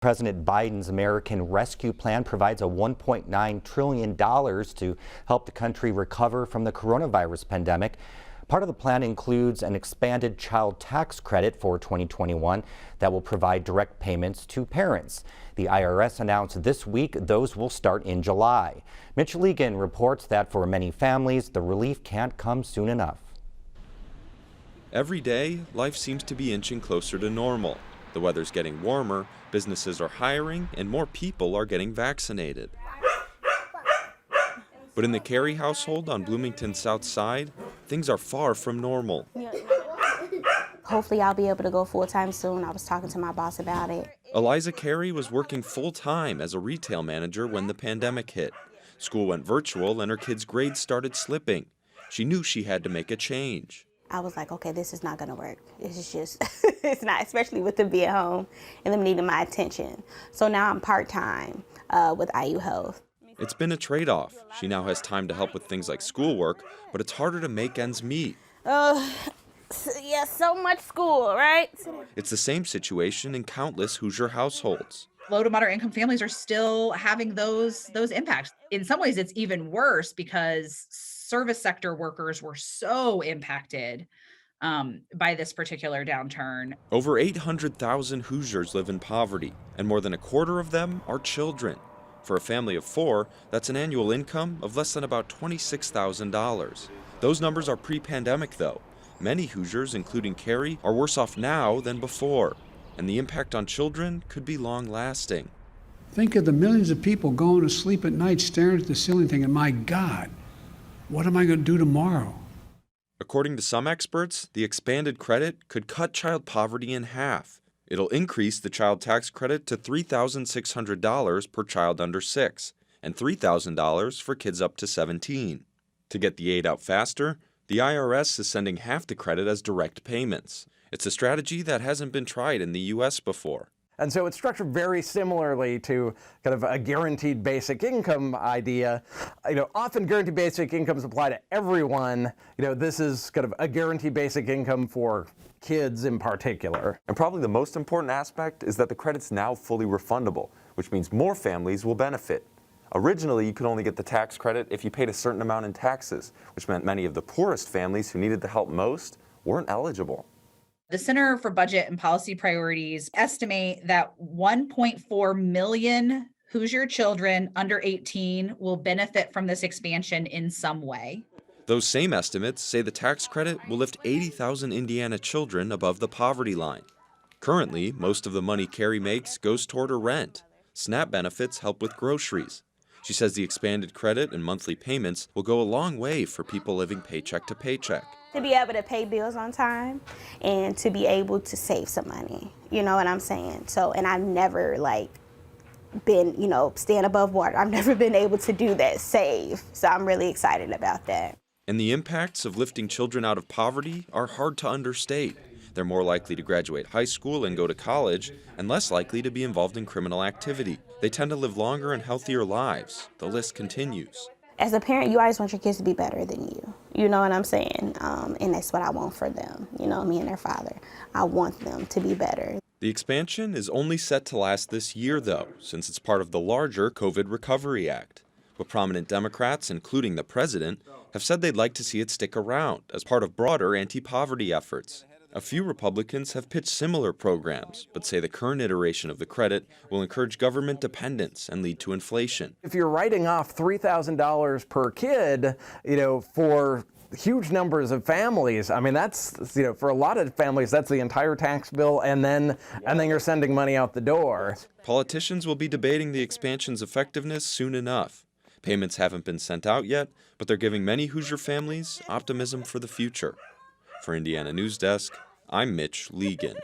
President Biden's American Rescue Plan provides a $1.9 trillion to help the country recover from the coronavirus pandemic. Part of the plan includes an expanded child tax credit for 2021 that will provide direct payments to parents. The IRS announced this week those will start in July. Mitch Legan reports that for many families, the relief can't come soon enough. Every day, life seems to be inching closer to normal. The weather's getting warmer, businesses are hiring, and more people are getting vaccinated. But in the Carey household on Bloomington's South Side, things are far from normal. Hopefully I'll be able to go full-time soon. I was talking to my boss about it. Eliza Carey was working full-time as a retail manager when the pandemic hit. School went virtual and her kids' grades started slipping. She knew she had to make a change. I was like, okay, this is not gonna work. It's just, it's not, especially with them being home and them needing my attention. So now I'm part-time with IU Health. It's been a trade-off. She now has time to help with things like schoolwork, but it's harder to make ends meet. Yeah, so much school, right? It's the same situation in countless Hoosier households. Low to moderate income families are still having those impacts. In some ways, it's even worse because service sector workers were so impacted by this particular downturn. Over 800,000 Hoosiers live in poverty, and more than a quarter of them are children. For a family of 4, that's an annual income of less than about $26,000. Those numbers are pre-pandemic, though. Many Hoosiers, including Carey, are worse off now than before, and the impact on children could be long-lasting. Think of the millions of people going to sleep at night staring at the ceiling thinking, my God, what am I going to do tomorrow? According to some experts, the expanded credit could cut child poverty in half. It'll increase the child tax credit to $3,600 per child under 6 and $3,000 for kids up to 17. To get the aid out faster, the IRS is sending half the credit as direct payments. It's a strategy that hasn't been tried in the U.S. before. And so it's structured very similarly to kind of a guaranteed basic income idea. Often guaranteed basic incomes apply to everyone. This is kind of a guaranteed basic income for kids in particular. And probably the most important aspect is that the credit's now fully refundable, which means more families will benefit. Originally, you could only get the tax credit if you paid a certain amount in taxes, which meant many of the poorest families who needed the help most weren't eligible. The Center for Budget and Policy Priorities estimate that 1.4 million Hoosier children under 18 will benefit from this expansion in some way. Those same estimates say the tax credit will lift 80,000 Indiana children above the poverty line. Currently, most of the money Carey makes goes toward her rent. SNAP benefits help with groceries. She says the expanded credit and monthly payments will go a long way for people living paycheck to paycheck. To be able to pay bills on time and to be able to save some money, you know what I'm saying? So, and I've never been, staying above water. I've never been able to do that, save. So I'm really excited about that. And the impacts of lifting children out of poverty are hard to understate. They're more likely to graduate high school and go to college, and less likely to be involved in criminal activity. They tend to live longer and healthier lives. The list continues. As a parent, you always want your kids to be better than you. You know what I'm saying? And that's what I want for them, me and their father. I want them to be better. The expansion is only set to last this year, though, since it's part of the larger COVID Recovery Act. But prominent Democrats, including the president, have said they'd like to see it stick around as part of broader anti-poverty efforts. A few Republicans have pitched similar programs, but say the current iteration of the credit will encourage government dependence and lead to inflation. If you're writing off $3,000 per kid, for huge numbers of families, I mean, that's, for a lot of families, that's the entire tax bill, and then you're sending money out the door. Politicians will be debating the expansion's effectiveness soon enough. Payments haven't been sent out yet, but they're giving many Hoosier families optimism for the future. For Indiana News Desk, I'm Mitch Legan.